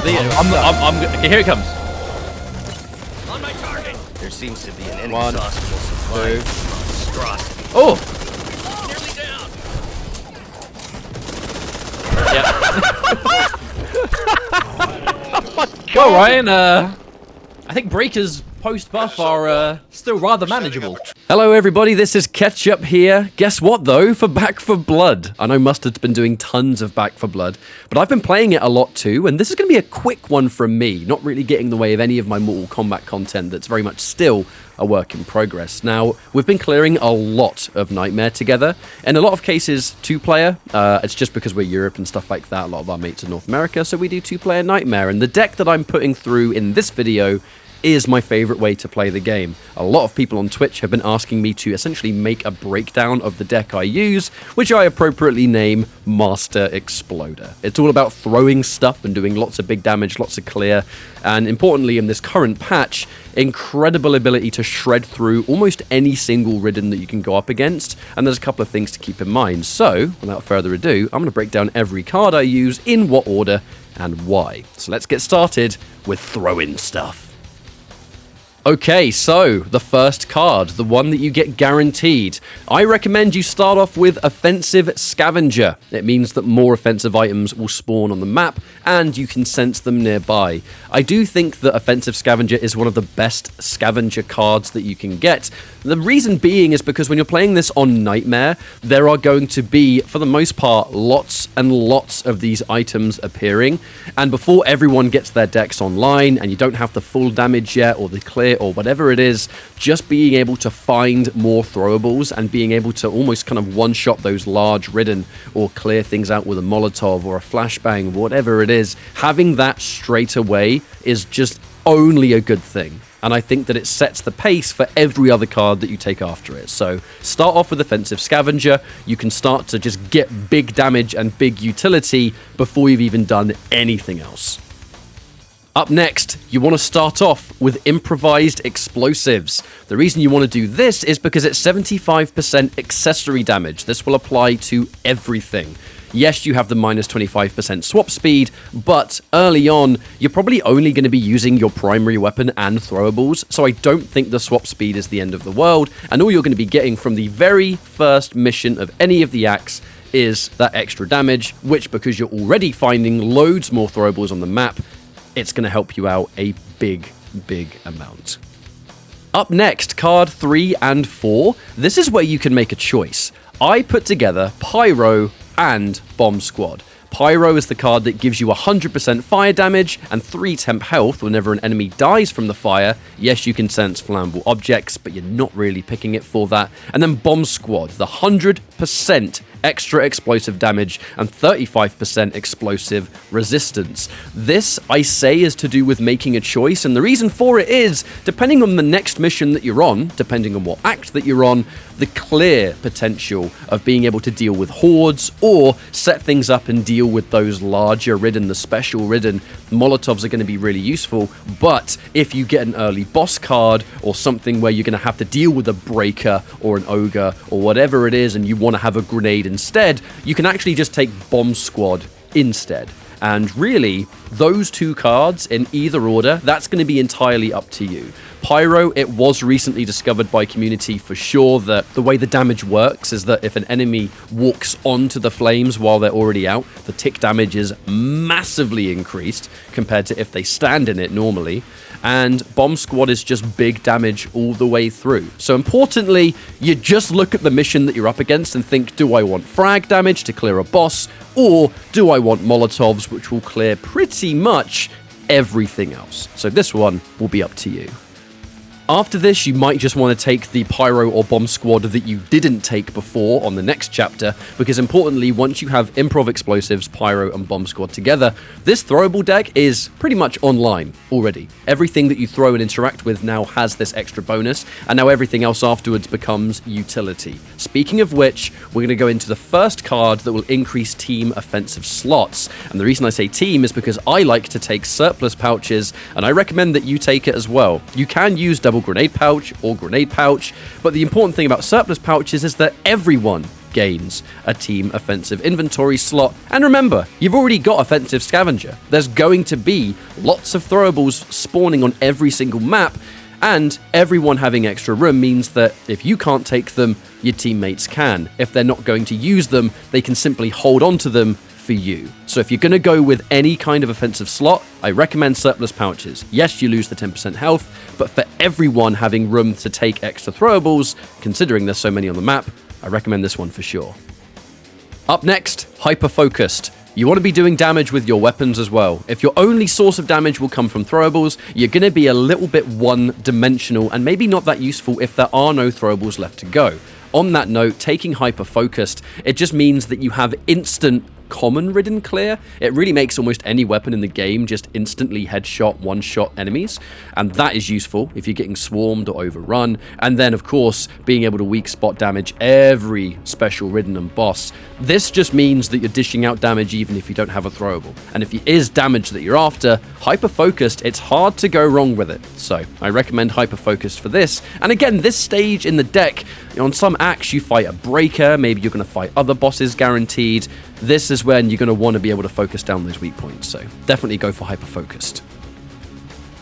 See you. Okay, here it comes. On my target. There seems to be an One, inexhaustible supply two. of monstrosity. Oh! Nearly down. Well, Ryan, I think Breaker's post-buff are still rather manageable. Hello everybody, this is Ketchup here. Guess what though? For Back 4 Blood. I know Mustard's been doing tons of Back 4 Blood, but I've been playing it a lot too, and this is going to be a quick one from me, not really getting in the way of any of my Mortal Kombat content that's very much still a work in progress. Now, we've been clearing a lot of Nightmare together, in a lot of cases 2-player. It's just because we're Europe and stuff like that, a lot of our mates are North America, so we do 2-player Nightmare, and the deck that I'm putting through in this video is my favorite way to play the game. A lot of people on Twitch have been asking me to essentially make a breakdown of the deck I use, which I appropriately name Master Exploder. It's all about throwing stuff and doing lots of big damage, lots of clear, and importantly in this current patch, incredible ability to shred through almost any single Ridden that you can go up against, and there's a couple of things to keep in mind. So, without further ado, I'm going to break down every card I use, in what order, and why. So let's get started with throwing stuff. Okay, so the first card, the one that you get guaranteed. I recommend you start off with Offensive Scavenger. It means that more offensive items will spawn on the map and you can sense them nearby. I do think that Offensive Scavenger is one of the best scavenger cards that you can get. The reason being is because when you're playing this on Nightmare, there are going to be, for the most part, lots and lots of these items appearing. And before everyone gets their decks online and you don't have the full damage yet or the clear or whatever it is, just being able to find more throwables and being able to almost kind of one-shot those large Ridden or clear things out with a Molotov or a flashbang, whatever it is, having that straight away is just only a good thing. And I think that it sets the pace for every other card that you take after it. So start off with Offensive Scavenger. You can start to just get big damage and big utility before you've even done anything else. Up next, you want to start off with Improvised Explosives. The reason you want to do this is because it's 75% accessory damage. This will apply to everything. Yes, you have the minus 25% swap speed, but early on, you're probably only going to be using your primary weapon and throwables, so I don't think the swap speed is the end of the world, and all you're going to be getting from the very first mission of any of the acts is that extra damage, which, because you're already finding loads more throwables on the map, it's going to help you out a big, big amount. Up next, card 3 and 4. This is where you can make a choice. I put together Pyro and Bomb Squad. Pyro is the card that gives you 100% fire damage and 3 temp health whenever an enemy dies from the fire. Yes, you can sense flammable objects, but you're not really picking it for that. And then Bomb Squad, the 100% extra explosive damage and 35% explosive resistance. This, I say, is to do with making a choice, and the reason for it is, depending on the next mission that you're on, depending on what act that you're on, the clear potential of being able to deal with hordes or set things up and deal with those larger Ridden, the special Ridden. Molotovs are going to be really useful, but if you get an early boss card or something where you're going to have to deal with a breaker or an ogre or whatever it is and you want to have a grenade instead, you can actually just take Bomb Squad instead. And really, those two cards in either order, that's going to be entirely up to you. Pyro, it was recently discovered by community for sure that the way the damage works is that if an enemy walks onto the flames while they're already out, the tick damage is massively increased compared to if they stand in it normally. And Bomb Squad is just big damage all the way through. So importantly, you just look at the mission that you're up against and think, do I want frag damage to clear a boss, or do I want Molotovs, which will clear pretty much everything else? So this one will be up to you. After this, you might just want to take the Pyro or Bomb Squad that you didn't take before on the next chapter, because importantly, once you have Improv Explosives, Pyro, and Bomb Squad together, this throwable deck is pretty much online already. Everything that you throw and interact with now has this extra bonus, and now everything else afterwards becomes utility. Speaking of which, we're going to go into the first card that will increase team offensive slots, and the reason I say team is because I like to take surplus pouches, and I recommend that you take it as well. You can use double grenade pouch or grenade pouch, but the important thing about surplus pouches is that everyone gains a team offensive inventory slot. And remember, you've already got offensive scavenger. There's going to be lots of throwables spawning on every single map, and everyone having extra room means that if you can't take them, your teammates can. If they're not going to use them, they can simply hold on to them for you. So if you're going to go with any kind of offensive slot, I recommend surplus pouches. Yes, you lose the 10% health, but for everyone having room to take extra throwables, considering there's so many on the map, I recommend this one for sure. Up next, hyper-focused. You want to be doing damage with your weapons as well. If your only source of damage will come from throwables, you're going to be a little bit one-dimensional and maybe not that useful if there are no throwables left to go. On that note, taking hyper-focused, it just means that you have instant common ridden clear. It really makes almost any weapon in the game just instantly headshot, one-shot enemies, and that is useful if you're getting swarmed or overrun. And then, of course, being able to weak spot damage every special ridden and boss. This just means that you're dishing out damage even if you don't have a throwable. And if it is damage that you're after, hyper-focused, it's hard to go wrong with it. So I recommend hyper-focused for this. And again, this stage in the deck, on some acts you fight a breaker, maybe you're going to fight other bosses guaranteed. This is when you're going to want to be able to focus down those weak points, so definitely go for hyper-focused.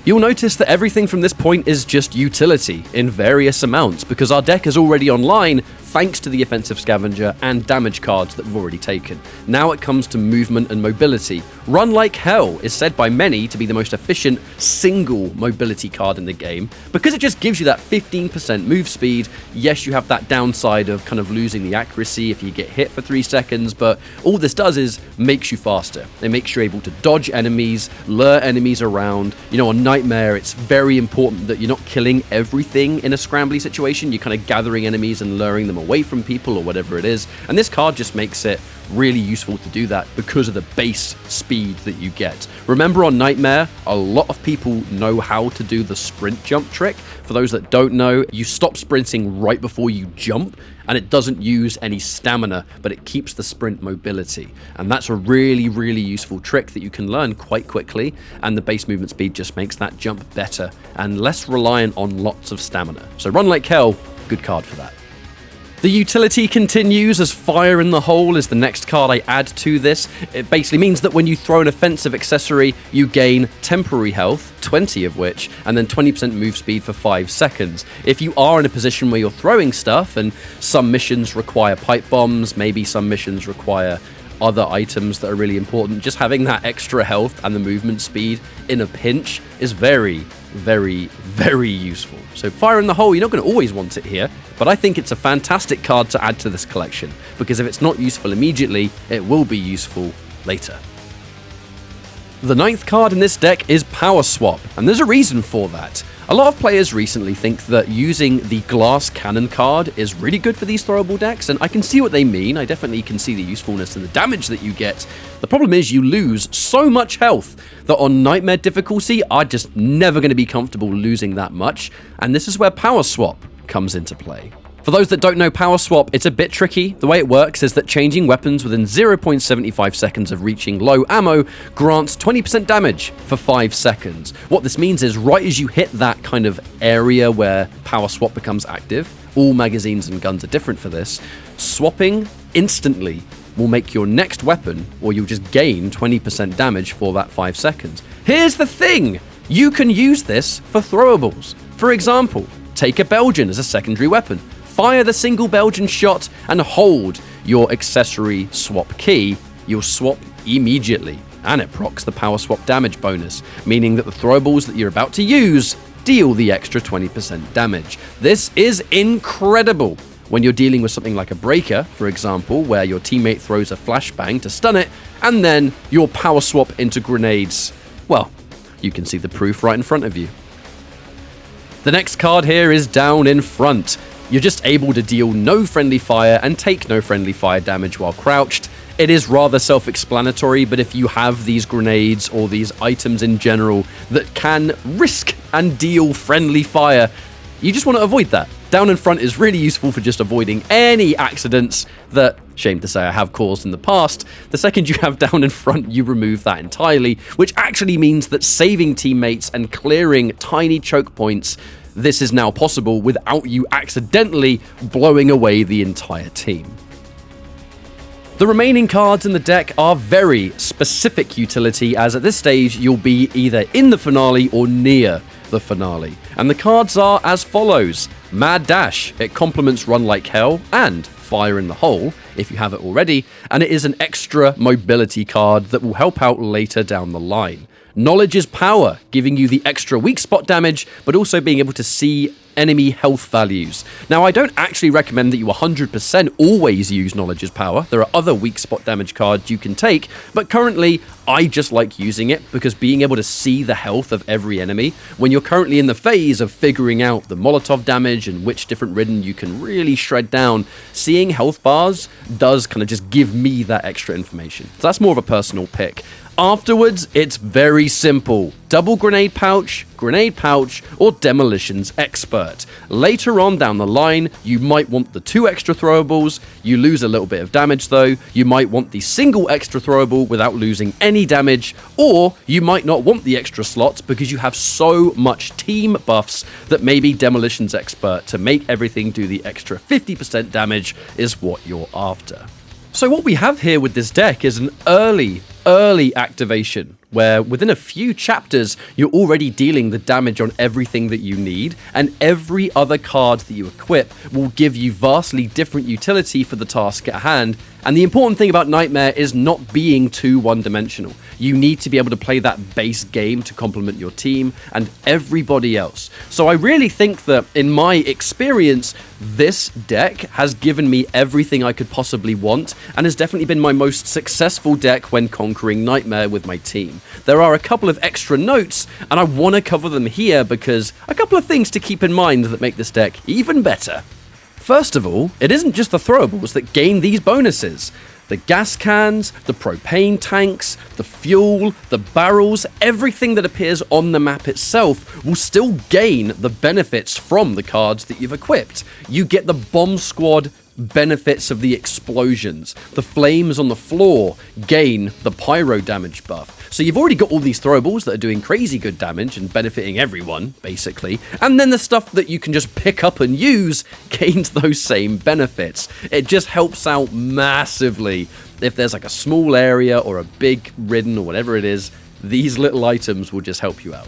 You'll notice that everything from this point is just utility in various amounts, because our deck is already online thanks to the offensive scavenger and damage cards that we've already taken. Now it comes to movement and mobility. Run Like Hell is said by many to be the most efficient single mobility card in the game, because it just gives you that 15% move speed. Yes, you have that downside of kind of losing the accuracy if you get hit for 3 seconds, but all this does is makes you faster. It makes you able to dodge enemies, lure enemies around. You know, on Nightmare, it's very important that you're not killing everything in a scrambly situation. You're kind of gathering enemies and luring them away from people or whatever it is. And this card just makes it really useful to do that because of the base speed that you get. Remember, on Nightmare, a lot of people know how to do the sprint jump trick. For those that don't know, you stop sprinting right before you jump, and it doesn't use any stamina, but it keeps the sprint mobility. And that's a really, really useful trick that you can learn quite quickly, and the base movement speed just makes that jump better and less reliant on lots of stamina. So Run Like Hell, good card for that. The utility continues as Fire in the Hole is the next card I add to this. It basically means that when you throw an offensive accessory, you gain temporary health, 20 of which, and then 20% move speed for 5 seconds. If you are in a position where you're throwing stuff, and some missions require pipe bombs, maybe some missions require other items that are really important, just having that extra health and the movement speed in a pinch is very, very, very useful. So Fire in the Hole, you're not going to always want it here, but I think it's a fantastic card to add to this collection, because if it's not useful immediately, it will be useful later. The 9th card in this deck is Power Swap, and there's a reason for that. A lot of players recently think that using the Glass Cannon card is really good for these throwable decks, and I can see what they mean. I definitely can see the usefulness and the damage that you get. The problem is you lose so much health that on Nightmare difficulty, I'm just never going to be comfortable losing that much, and this is where Power Swap comes into play. For those that don't know Power Swap, it's a bit tricky. The way it works is that changing weapons within 0.75 seconds of reaching low ammo grants 20% damage for 5 seconds. What this means is right as you hit that kind of area where Power Swap becomes active, all magazines and guns are different for this, swapping instantly will make your next weapon, or you'll just gain 20% damage for that 5 seconds. Here's the thing! You can use this for throwables. For example, take a Belgian as a secondary weapon. Fire the single Belgian shot and hold your accessory swap key. You'll swap immediately, and it procs the Power Swap damage bonus, meaning that the throwables that you're about to use deal the extra 20% damage. This is incredible when you're dealing with something like a breaker, for example, where your teammate throws a flashbang to stun it, and then your Power Swap into grenades. Well, you can see the proof right in front of you. The next card here is Down in Front. You're just able to deal no friendly fire and take no friendly fire damage while crouched. It is rather self-explanatory, but if you have these grenades or these items in general that can risk and deal friendly fire, you just want to avoid that. Down in Front is really useful for just avoiding any accidents that, shame to say, I have caused in the past. The second you have Down in Front, you remove that entirely, which actually means that saving teammates and clearing tiny choke points, this is now possible without you accidentally blowing away the entire team. The remaining cards in the deck are very specific utility, as at this stage you'll be either in the finale or near the finale. And the cards are as follows. Mad Dash, it complements Run Like Hell and Fire in the Hole, if you have it already, and it is an extra mobility card that will help out later down the line. Knowledge is Power, giving you the extra weak spot damage, but also being able to see enemy health values. Now, I don't actually recommend that you 100% always use Knowledge is Power. There are other weak spot damage cards you can take, but currently, I just like using it because being able to see the health of every enemy, when you're currently in the phase of figuring out the Molotov damage and which different Ridden you can really shred down, seeing health bars does kind of just give me that extra information. So that's more of a personal pick. Afterwards, it's very simple. Double grenade pouch, or demolitions expert. Later on down the line, you might want the 2 extra throwables. You lose a little bit of damage though. You might want the single extra throwable without losing any damage, or you might not want the extra slots because you have so much team buffs that maybe demolitions expert to make everything do the extra 50% damage is what you're after. So what we have here with this deck is an early activation, where within a few chapters, you're already dealing the damage on everything that you need, and every other card that you equip will give you vastly different utility for the task at hand. And the important thing about Nightmare is not being too one-dimensional. You need to be able to play that base game to complement your team and everybody else. So I really think that, in my experience, this deck has given me everything I could possibly want, and has definitely been my most successful deck when conquering Nightmare with my team. There are a couple of extra notes, and I want to cover them here because a couple of things to keep in mind that make this deck even better. First of all, it isn't just the throwables that gain these bonuses. The gas cans, the propane tanks, the fuel, the barrels, everything that appears on the map itself will still gain the benefits from the cards that you've equipped. You get the bomb squad benefits of the explosions. The flames on the floor gain the pyro damage buff. So you've already got all these throwables that are doing crazy good damage and benefiting everyone, basically. And then the stuff that you can just pick up and use gains those same benefits. It just helps out massively. If there's like a small area or a big Ridden or whatever it is, these little items will just help you out.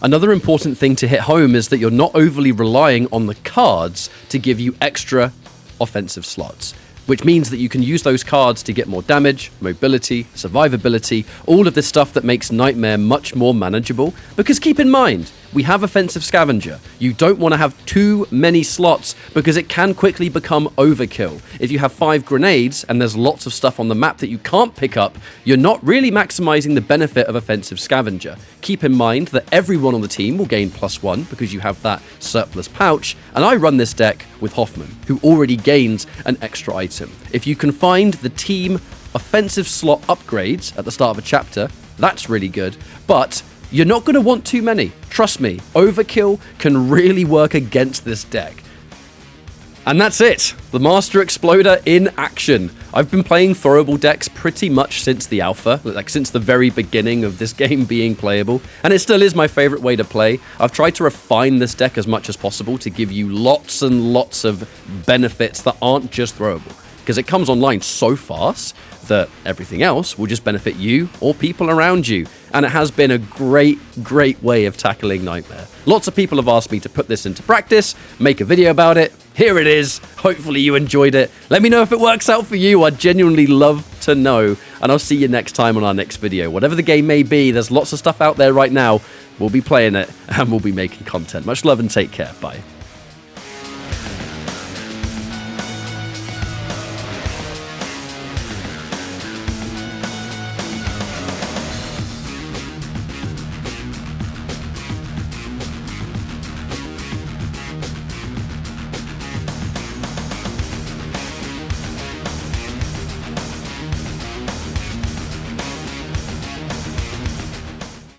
Another important thing to hit home is that you're not overly relying on the cards to give you extra offensive slots, which means that you can use those cards to get more damage, mobility, survivability, all of this stuff that makes Nightmare much more manageable. Because keep in mind, we have Offensive Scavenger. You don't want to have too many slots because it can quickly become overkill. If you have 5 grenades and there's lots of stuff on the map that you can't pick up, you're not really maximizing the benefit of Offensive Scavenger. Keep in mind that everyone on the team will gain +1 because you have that surplus pouch, and I run this deck with Hoffman, who already gains an extra item. If you can find the team offensive slot upgrades at the start of a chapter, that's really good, but you're not going to want too many. Trust me, overkill can really work against this deck. And that's it. The Master Exploder in action. I've been playing throwable decks pretty much since the alpha, like since the very beginning of this game being playable, and it still is my favorite way to play. I've tried to refine this deck as much as possible to give you lots and lots of benefits that aren't just throwable, because it comes online so fast that everything else will just benefit you or people around you. And it has been a great way of tackling Nightmare. Lots of people have asked me to put this into practice, make a video about it. Here it is. Hopefully you enjoyed it. Let me know if it works out for you. I'd genuinely love to know. And I'll see you next time on our next video. Whatever the game may be, there's lots of stuff out there right now. We'll be playing it and we'll be making content. Much love and take care. Bye.